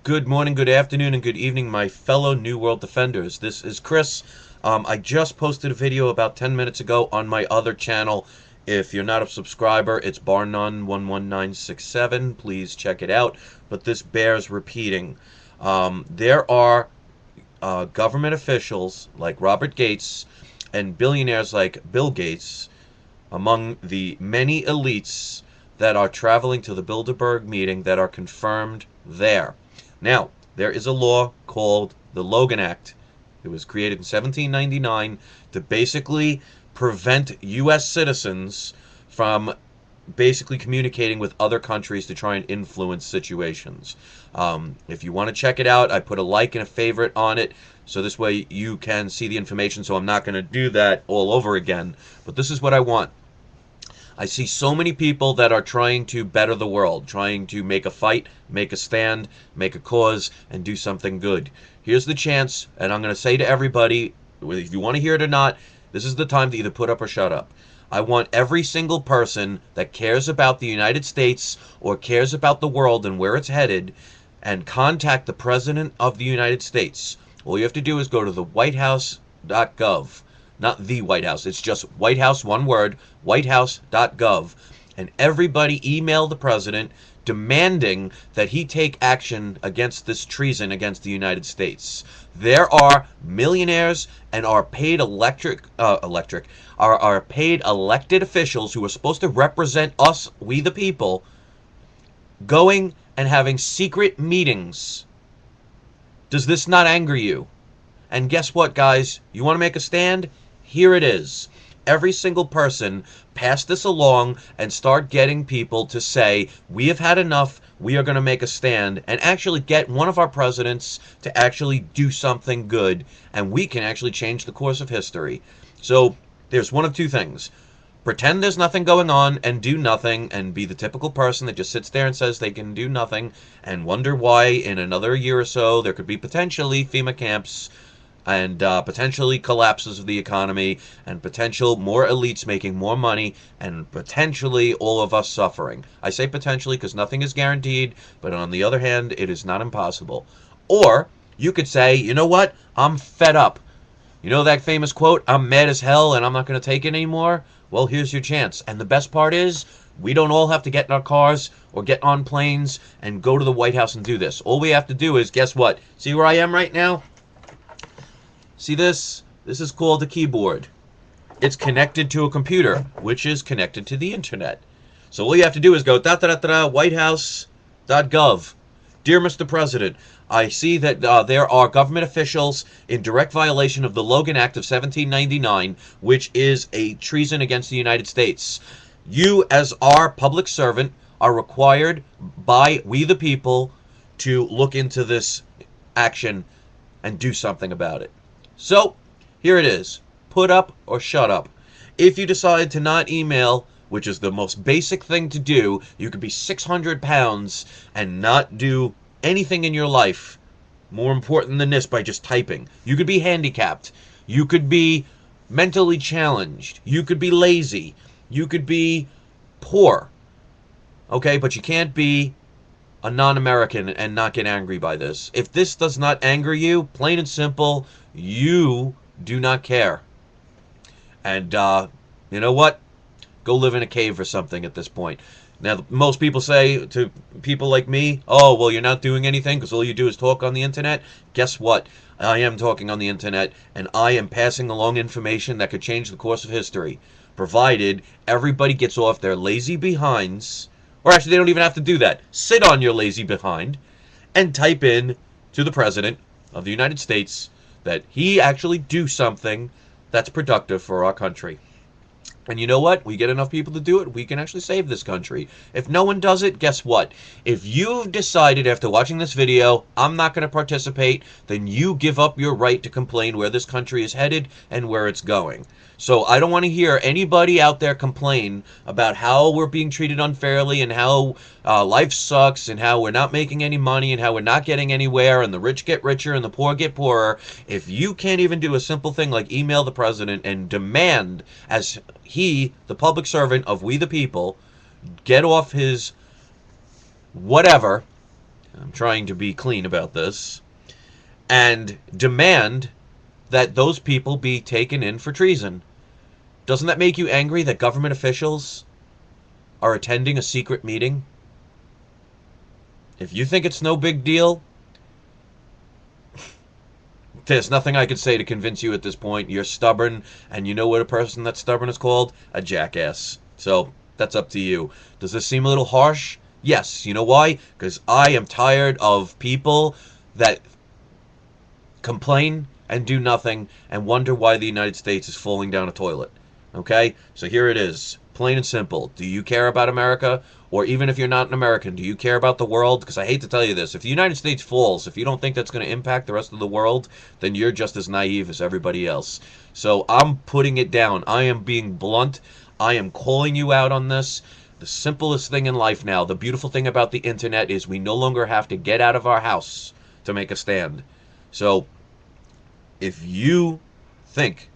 Good morning, good afternoon, and good evening, my fellow New World Defenders. This is Chris. I just posted a video about 10 minutes ago on my other channel. If you're not a subscriber, it's barnun11967. Please check it out. But this bears repeating. There are government officials like Robert Gates and billionaires like Bill Gates among the many elites that are traveling to the Bilderberg meeting that are confirmed there. Now, there is a law called the Logan Act. It was created in 1799 to basically prevent U.S. citizens from basically communicating with other countries to try and influence situations. If you want to check it out, I put a like and a favorite on it, so this way you can see the information, so I'm not going to do that all over again. But this is what I want. I see so many people that are trying to better the world, trying to make a fight, make a stand, make a cause, and do something good. Here's the chance, and I'm going to say to everybody, if you want to hear it or not, this is the time to either put up or shut up. I want every single person that cares about the United States or cares about the world and where it's headed and contact the President of the United States. All you have to do is go to the whitehouse.gov. Not the White House. It's just White House, one word, whitehouse.gov. And everybody email the president demanding that he take action against this treason against the United States. There are millionaires and our paid our paid elected officials who are supposed to represent us, we the people, going and having secret meetings. Does this not anger you? And guess what, guys? You want to make a stand? Here it is. Every single person pass this along and start getting people to say, we have had enough, we are going to make a stand, and actually get one of our presidents to actually do something good, and we can actually change the course of history. So there's one of two things. Pretend there's nothing going on and do nothing and be the typical person that just sits there and says they can do nothing and wonder why in another year or so there could be potentially FEMA camps and potentially collapses of the economy, and potential more elites making more money, and potentially all of us suffering. I say potentially because nothing is guaranteed, but on the other hand, it is not impossible. Or you could say, you know what? I'm fed up. You know that famous quote, I'm mad as hell and I'm not going to take it anymore? Well, here's your chance. And the best part is, we don't all have to get in our cars or get on planes and go to the White House and do this. All we have to do is, guess what? See where I am right now? See this? This is called a keyboard. It's connected to a computer, which is connected to the internet. So all you have to do is go whitehouse.gov. Dear Mr. President, I see that there are government officials in direct violation of the Logan Act of 1799, which is a treason against the United States. You, as our public servant, are required by we the people to look into this action and do something about it. So, here it is. Put up or shut up. If you decide to not email, which is the most basic thing to do, you could be 600 pounds and not do anything in your life more important than this by just typing. You could be handicapped. You could be mentally challenged. You could be lazy. You could be poor. Okay, but you can't be a non-American and not get angry by this. If this does not anger you, plain and simple, you do not care. And you know what? Go live in a cave or something at this point. Now, most people say to people like me, oh, well, you're not doing anything because all you do is talk on the internet. Guess what? I am talking on the internet, and I am passing along information that could change the course of history, provided everybody gets off their lazy behinds. Or actually, they don't even have to do that. Sit on your lazy behind and type in to the President of the United States that he actually do something that's productive for our country. And you know what? We get enough people to do it, we can actually save this country. If no one does it, guess what? If you've decided after watching this video, I'm not going to participate, then you give up your right to complain where this country is headed and where it's going. So I don't want to hear anybody out there complain about how we're being treated unfairly and how life sucks and how we're not making any money and how we're not getting anywhere and the rich get richer and the poor get poorer. If you can't even do a simple thing like email the president and demand, as he, the public servant of we the people, get off his whatever, I'm trying to be clean about this, and demand that those people be taken in for treason. Doesn't that make you angry that government officials are attending a secret meeting? If you think it's no big deal, there's nothing I could say to convince you at this point. You're stubborn, and you know what a person that's stubborn is called? A jackass. So, that's up to you. Does this seem a little harsh? Yes. You know why? Because I am tired of people that complain and do nothing and wonder why the United States is falling down a toilet. Okay? So here it is. Plain and simple. Do you care about America? Or even if you're not an American, do you care about the world? Because I hate to tell you this. If the United States falls, if you don't think that's going to impact the rest of the world, then you're just as naive as everybody else. So I'm putting it down. I am being blunt. I am calling you out on this. The simplest thing in life now, the beautiful thing about the internet is we no longer have to get out of our house to make a stand. So if you think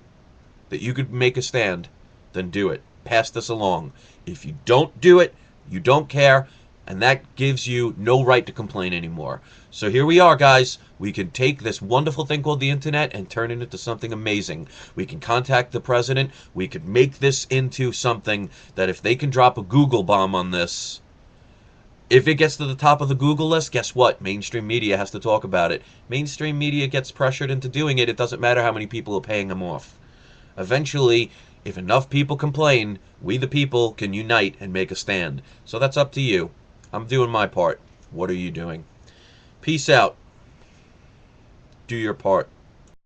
that you could make a stand, then do it. Pass this along. If you don't do it, you don't care, and that gives you no right to complain anymore. So here we are, guys. We can take this wonderful thing called the internet and turn it into something amazing. We can contact the president. We could make this into something that if they can drop a Google bomb on this, if it gets to the top of the Google list, guess what? Mainstream media has to talk about it. Mainstream media gets pressured into doing it. It doesn't matter how many people are paying them off. Eventually, if enough people complain, we the people can unite and make a stand. So that's up to you. I'm doing my part. What are you doing? Peace out. Do your part.